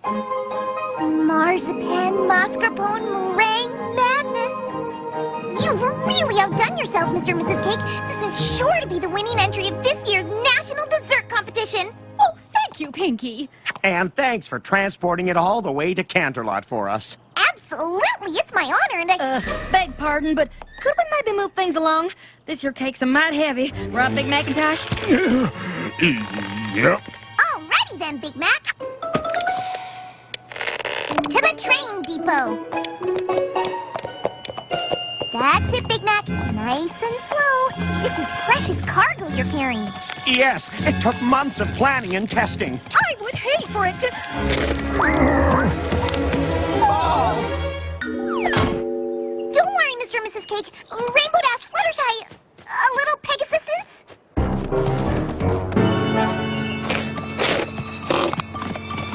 Marzipan, mascarpone, meringue, madness. You've really outdone yourselves, Mr. and Mrs. Cake. This is sure to be the winning entry of this year's National Dessert Competition. Oh, thank you, Pinky. And thanks for transporting it all the way to Canterlot for us. Absolutely, it's my honor, and I... Beg pardon, but could we maybe move things along? This here cake's a mite heavy. Right, Big Macintosh? Yep. Alrighty then, Big Mac. To the train depot. That's it, Big Mac. Nice and slow. This is precious cargo you're carrying. Yes, it took months of planning and testing. I would hate for it to... Don't worry, Mr. and Mrs. Cake. Rainbow Dash, Fluttershy, a little Pegasusistance?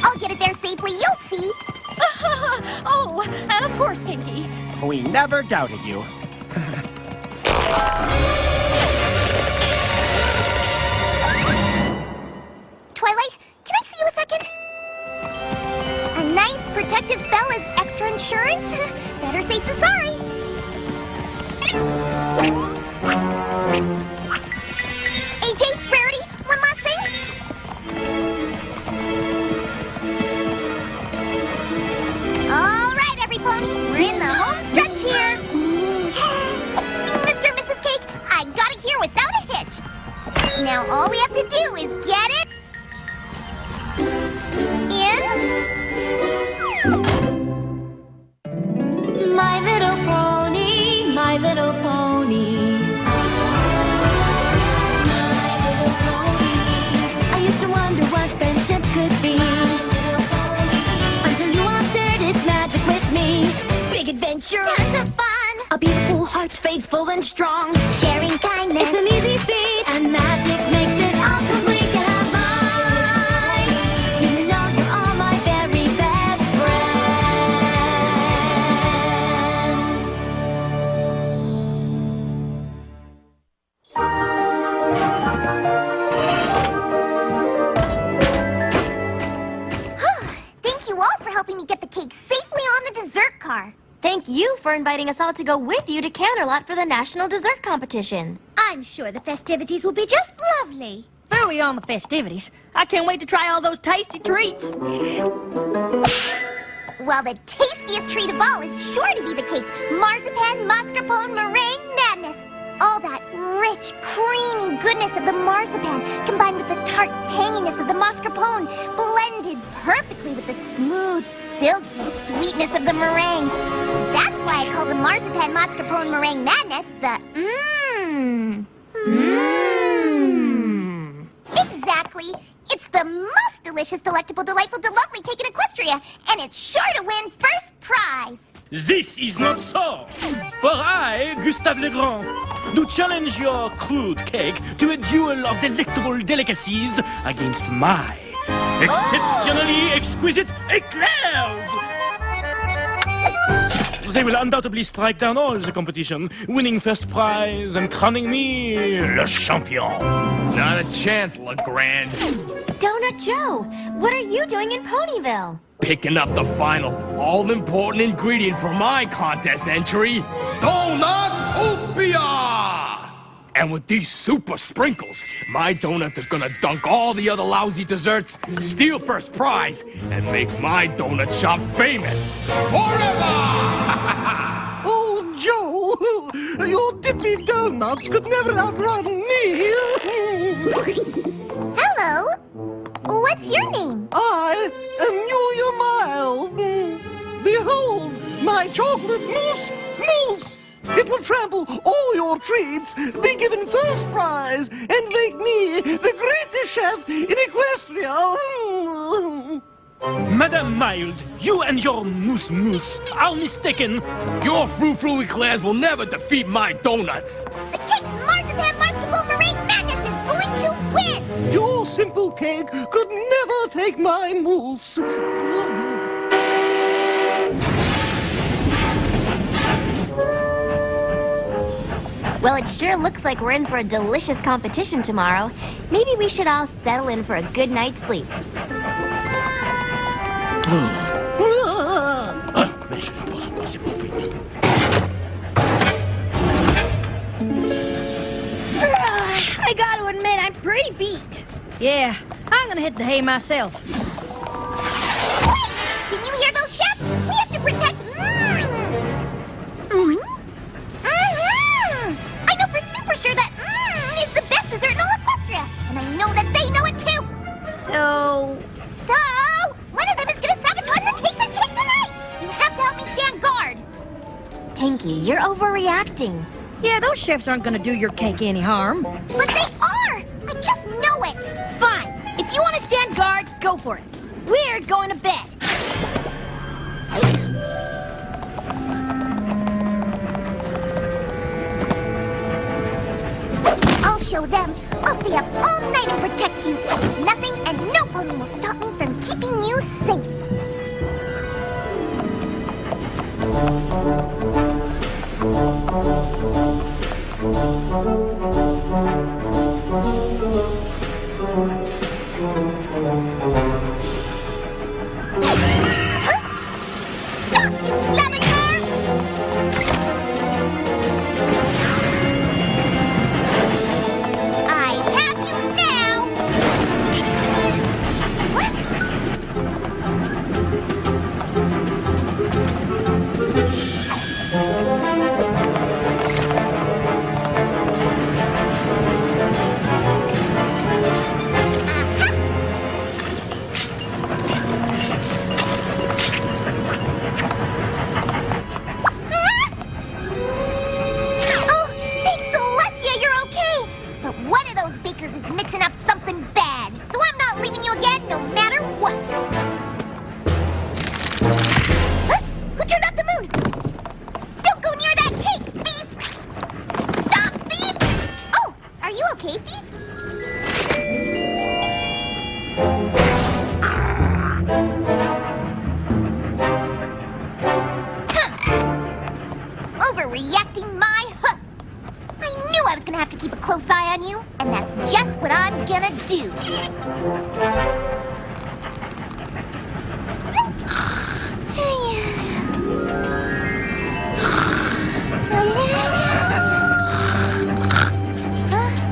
I'll get it there safely, you'll see. Oh, and of course, Pinky. We never doubted you. Twilight, can I see you a second? A nice protective spell is extra insurance. Better safe than sorry. AJ, Rarity, one last thing. All right, every pony, we're in the home stretch here. See, Mr. and Mrs. Cake, I got it here without a hitch. Now all we have to do is get it in. My little pony, my little pony. I used to wonder what friendship could be, until you all shared its magic with me. Big adventure, Tons of fun. a beautiful heart, faithful and strong. Sharing kindness. It's an easy feat, and magic makes it all complete to have mine. Do you know you're all my very best friends? Thank you all for helping me get the cake safely on the dessert car. Thank you for inviting us all to go with you to Canterlot for the National Dessert Competition. I'm sure the festivities will be just lovely. Early on the festivities. I can't wait to try all those tasty treats. Well, the tastiest treat of all is sure to be the cake's marzipan, mascarpone, meringue madness. All that rich, creamy goodness of the marzipan combined with the tart tanginess of the mascarpone, blended perfectly with the smooth, silky sweetness of the meringue. That's why I call the marzipan, mascarpone, meringue madness the Exactly. It's the most delicious, delectable, delightful, delovely cake in Equestria, and it's sure to win first prize. This is not so. For I, Gustave Legrand, do challenge your crude cake to a duel of delectable delicacies against my exceptionally exquisite eclairs. They will undoubtedly strike down all the competition, winning first prize and crowning me le champion. Not a chance, Legrand. Donut Joe, what are you doing in Ponyville? Picking up the final, all-important ingredient for my contest entry, Donutopia! And with these super sprinkles, my donuts are gonna dunk all the other lousy desserts, steal first prize, and make my donut shop famous forever! Oh, Joe, your dippy donuts could never outrun me. Hello. What's your name? I am Julia Mile. Behold, my chocolate mousse. It will trample all your treats, be given first prize, and make me the greatest chef in Equestria. Madame Mild, you and your mousse are mistaken. Your frou-frou eclairs will never defeat my donuts. The cake's marzipan, mascarpone, meringue madness is going to win. Your simple cake could never take my mousse. Well, it sure looks like we're in for a delicious competition tomorrow. Maybe we should all settle in for a good night's sleep. Mais je ne pense pas, c'est pas fini. I gotta admit, I'm pretty beat. Yeah, I'm gonna hit the hay myself. Wait! Can you hear those chefs? We have to protect... I know for super sure that is the best dessert in all Equestria. And I know that they know it too. So... So, one of them is gonna sabotage the cakes' cake tonight. You have to help me stand guard. Pinky, you're overreacting. Yeah, those chefs aren't gonna do your cake any harm. But they are! I just know it! Fine. If you want to stand guard, go for it. We're going to bed. I'll show them. I'll stay up all night and protect you. Nothing and no pony will stop me from keeping you safe. Huh? Stop, you saboteur! I have you now! What? Oh, thanks, Celestia, you're okay. But one of those bakers is mixing up something bad, so I'm not leaving you again no matter what. Huh? Who turned off the moon? Don't go near that cake, thief! Stop, thief! Oh, are you okay, thief? Overreacting my hoof. I knew I was gonna have to keep a close eye on you, and that's just what I'm gonna do.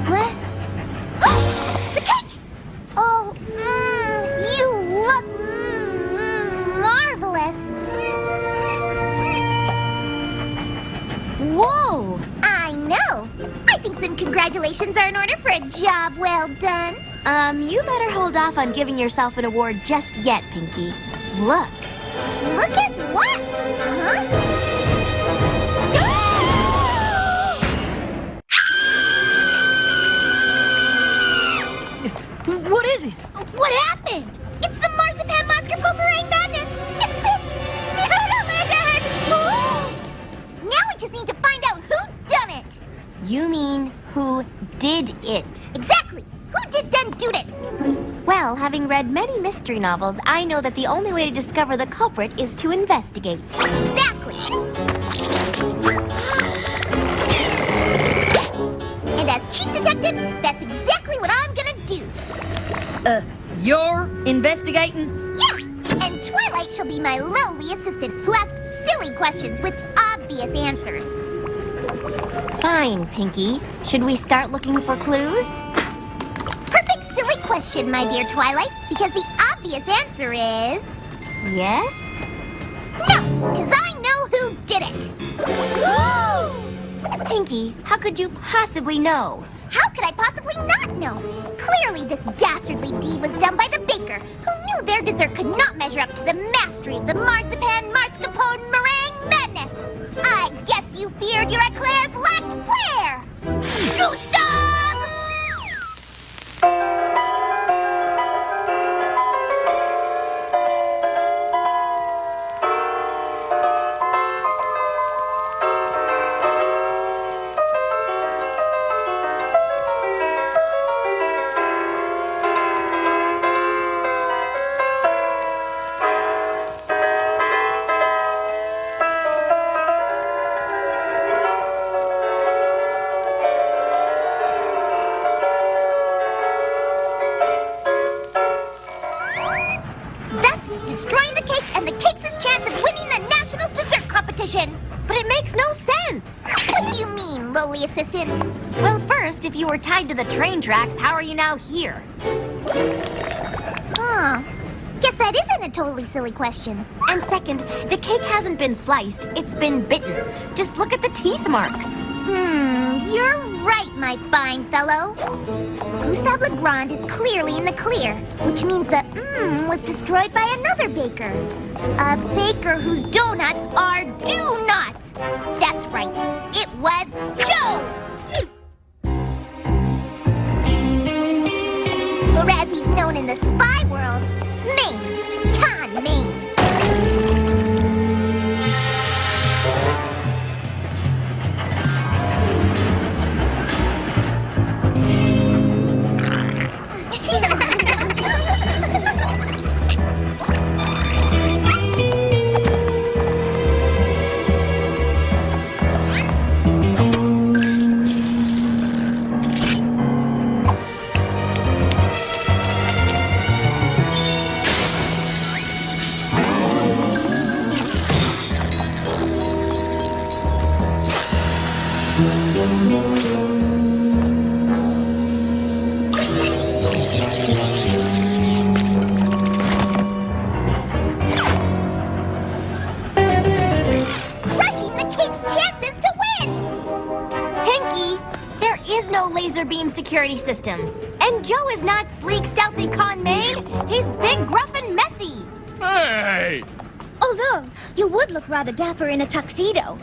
What? The cake! Oh, you look marvelous. Whoa! I know. I think some congratulations are in order for a job well done. You better hold off on giving yourself an award just yet, Pinky. Look. Look at what? Huh? What is it? What happened? It's the marzipan mascarpone meringue madness. It's been out of my head. Now we just need to find out who done it. You mean who did it? Exactly. Who did done doed it? Well, having read many mystery novels, I know that the only way to discover the culprit is to investigate. Exactly. And as chief detective, that's exactly what I'm gonna do. You're investigating? Yes! And Twilight shall be my lowly assistant who asks silly questions with obvious answers. Fine, Pinky. Should we start looking for clues? Perfect silly question, my dear Twilight, because the obvious answer is... Yes? No, because I know who did it. Pinky, how could you possibly know? How could I possibly not know? Clearly this dastardly deed was done by the baker, who knew their dessert could not measure up to the mastery of the marzipan mascarpone meringue madness. I guess you feared your eclairs lacked flair! Gustav! the cake and the cakes' chance of winning the national dessert competition. But it makes no sense. What do you mean, lowly assistant? Well, first, if you were tied to the train tracks, how are you now here? Huh. Guess that isn't a totally silly question. And second, the cake hasn't been sliced, it's been bitten. Just look at the teeth marks. You're right, my fine fellow. Gustave Legrand is clearly in the clear, which means the was destroyed by another baker. A baker whose donuts are do-nuts. That's right, it was Joe! Or as he's known in the spy world, Maine. Con Maine. Beam security system. And Joe is not sleek, stealthy con maid. He's big, gruff, and messy. Hey! Although, you would look rather dapper in a tuxedo.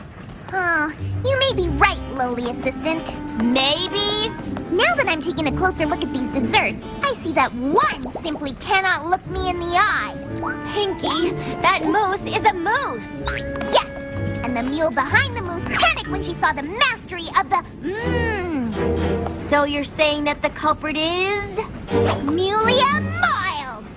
Huh. You may be right, lowly assistant. Maybe. Now that I'm taking a closer look at these desserts, I see that one simply cannot look me in the eye. Pinky, that moose is a moose. Yes! And the mule behind the moose panicked when she saw the mastery of the So you're saying that the culprit is? Mulia Mild!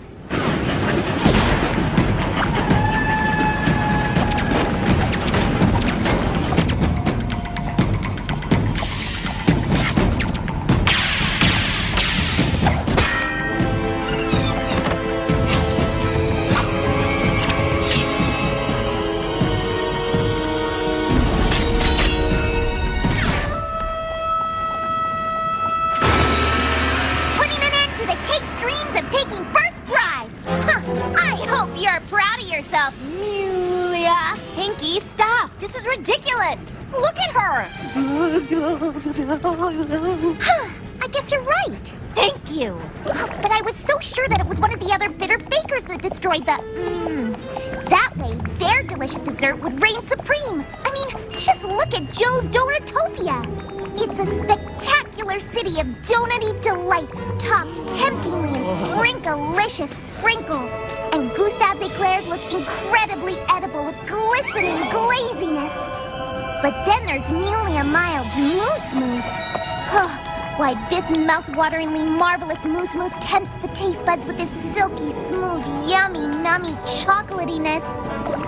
Mulia! Pinky, stop! This is ridiculous! Look at her! I guess you're right. Thank you! But I was so sure that it was one of the other bitter bakers that destroyed the That way, their delicious dessert would reign supreme. I mean, just look at Joe's Donutopia. It's a spectacular city of donutty delight, topped temptingly in sprinkalicious sprinkles. And Gustave Eclair's looks incredibly edible with glistening glaziness. But then there's Mulia Mild's Moose Moose. Why, this mouth-wateringly marvelous Moose Moose tempts the taste buds with this silky, smooth, yummy, nummy chocolatiness.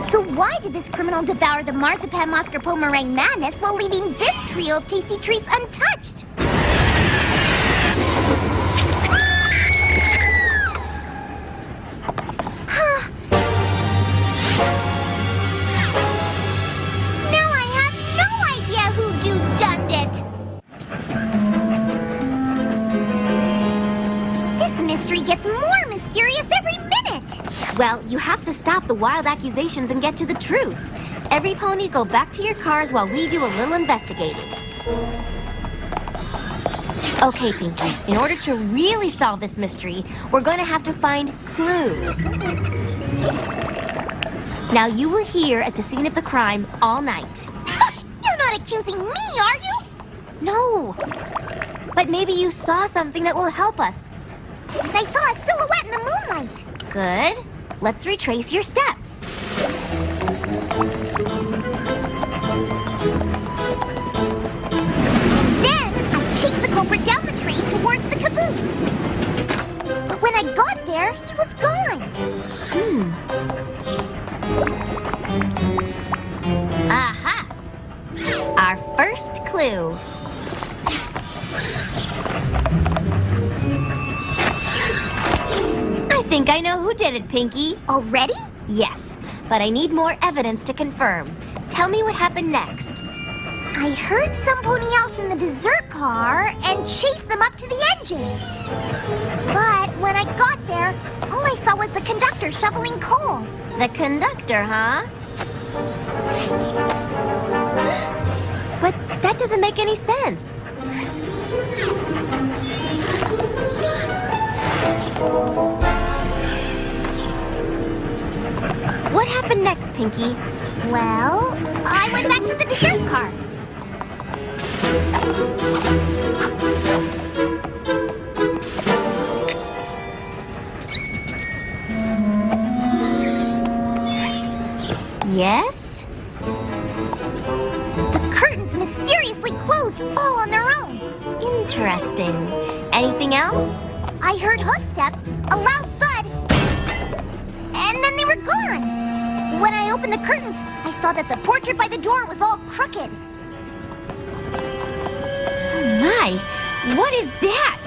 So why did this criminal devour the marzipan mascarpone meringue madness while leaving this trio of tasty treats untouched? Now I have no idea who do-done it. This mystery gets more mysterious every minute. Well, you have to stop the wild accusations and get to the truth. Every pony go back to your cars while we do a little investigating. Okay, Pinky, in order to really solve this mystery, we're going to have to find clues. Now, you were here at the scene of the crime all night. You're not accusing me, are you? No. But maybe you saw something that will help us. I saw a silhouette in the moonlight. Good. Let's retrace your steps. Then I chased the culprit down the train towards the caboose. But when I got there, he was gone. Aha! Our first clue. I think I know who did it, Pinky. Already? Yes, but I need more evidence to confirm. Tell me what happened next. I heard some pony else in the dessert car and chased them up to the engine. But when I got there, all I saw was the conductor shoveling coal. The conductor, huh? But that doesn't make any sense. What happened next, Pinky? Well, I went back to the dessert car. Yes? The curtains mysteriously closed all on their own. Interesting. Anything else? I heard hoofsteps, a loud thud, and then they were gone. When I opened the curtains, I saw that the portrait by the door was all crooked. Oh my! What is that?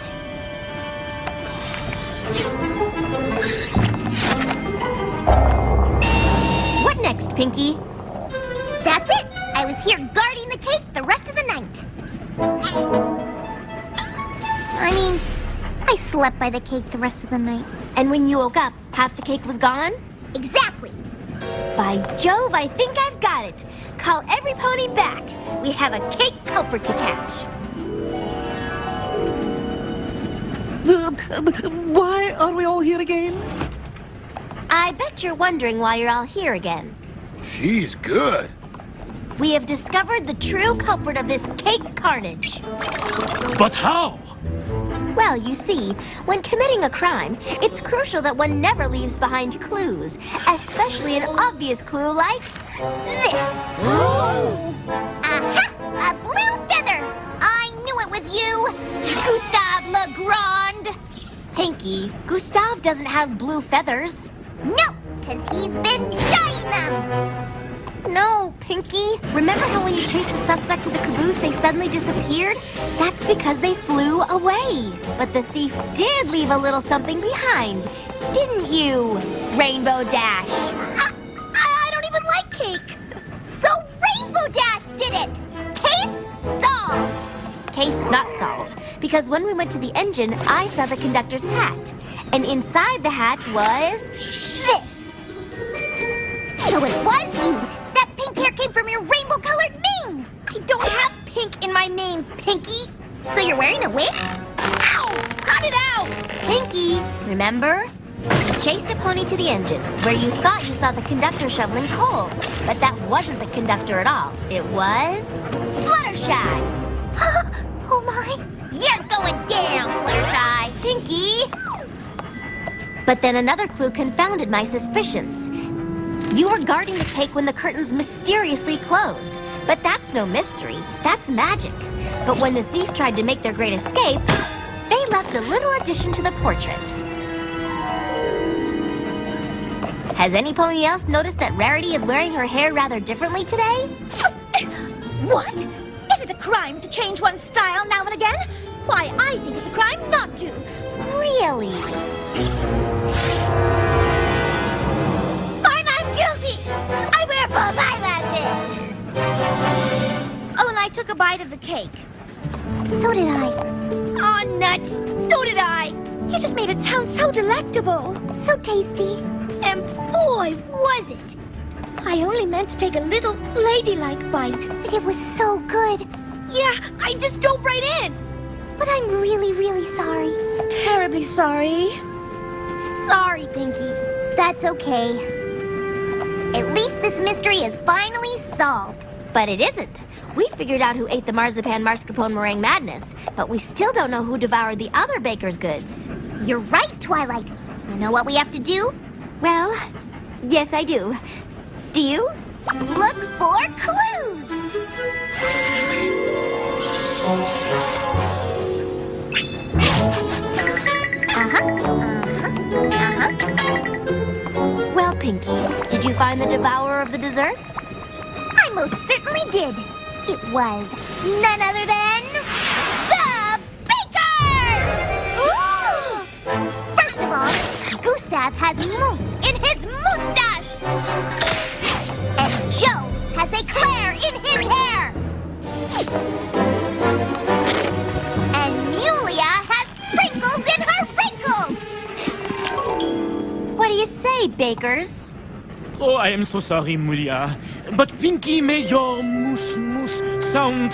What next, Pinky? That's it. I was here guarding the cake the rest of the night. I mean, I slept by the cake the rest of the night. And when you woke up, half the cake was gone? Exactly. By Jove, I think I've got it. Call every pony back. We have a cake culprit to catch. Why are we all here again? I bet you're wondering why you're all here again. She's good. We have discovered the true culprit of this cake carnage. But how? Well, you see, when committing a crime, it's crucial that one never leaves behind clues, especially an obvious clue like this. Aha! A blue feather! I knew it was you! Gustave Legrand! Pinky, Gustave doesn't have blue feathers. No, because he's been dyeing them! No, Pinky. Remember how when you chased the suspect to the caboose, they suddenly disappeared? That's because they flew away. But the thief did leave a little something behind, didn't you, Rainbow Dash? I don't even like cake! So Rainbow Dash did it! Case solved! Case not solved, because when we went to the engine, I saw the conductor's hat. And inside the hat was this. So it was you! That pink hair came from your rainbow-colored mane! I don't have pink in my mane, Pinky. So you're wearing a wig? Ow! Cut it out! Pinky, remember? You chased a pony to the engine, where you thought you saw the conductor shoveling coal. But that wasn't the conductor at all. It was Fluttershy. Oh my! You're going down, Fluttershy! Pinky! But then another clue confounded my suspicions. You were guarding the cake when the curtains mysteriously closed. But that's no mystery. That's magic. But when the thief tried to make their great escape, they left a little addition to the portrait. Has any pony else noticed that Rarity is wearing her hair rather differently today? What? Is it a crime to change one's style now and again? Why, I think it's a crime not to. Really? I'm guilty! I wear false eyelashes! Oh, and I took a bite of the cake. So did I. Oh, nuts! So did I! You just made it sound so delectable. So tasty. And boy, was it! I only meant to take a little ladylike bite. But it was so good. Yeah, I just dove right in. But I'm really, really sorry. Terribly sorry. Sorry, Pinky. That's okay. At least this mystery is finally solved. But it isn't. We figured out who ate the marzipan mascarpone meringue madness, but we still don't know who devoured the other baker's goods. You're right, Twilight. You know what we have to do? Well, yes, I do. Do you? Look for clues! Well, Pinky, did you find the devourer of the desserts? I most certainly did. It was none other than the baker! First of all, Gustave has mousse in his moustache! troublemakers. Oh, I am so sorry, Mulia. But Pinky made your mousse sound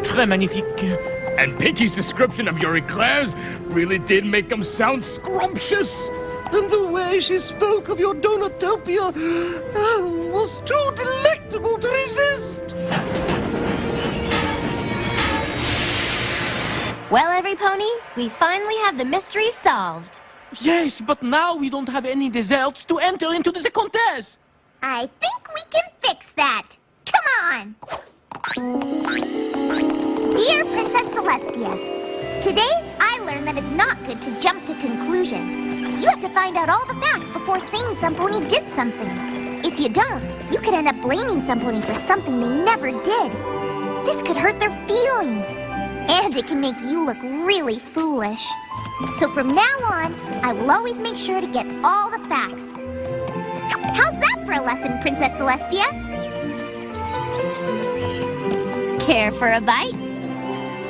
très magnifique. And Pinky's description of your eclairs really did make them sound scrumptious. And the way she spoke of your Donutopia was too delectable to resist. Well, every pony, we finally have the mystery solved. Yes, but now we don't have any desserts to enter into the contest. I think we can fix that. Come on! Dear Princess Celestia, today I learned that it's not good to jump to conclusions. You have to find out all the facts before saying some pony did something. If you don't, you could end up blaming some pony for something they never did. This could hurt their feelings. And it can make you look really foolish. So from now on, I will always make sure to get all the facts. How's that for a lesson, Princess Celestia? Care for a bite?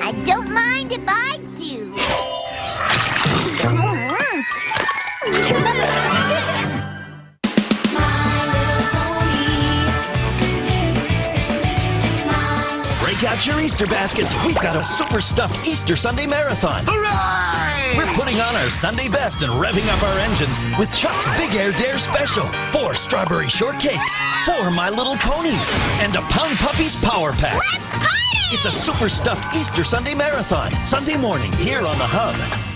I don't mind if I do. Break out your Easter baskets. We've got a super stuffed Easter Sunday marathon. Hooray! We're putting on our Sunday best and revving up our engines with Chuck's Big Air Dare Special. 4 strawberry shortcakes, 4 My Little Ponies, and a Pound Puppies Power Pack. Let's party! It's a super stuffed Easter Sunday marathon. Sunday morning here on the Hub.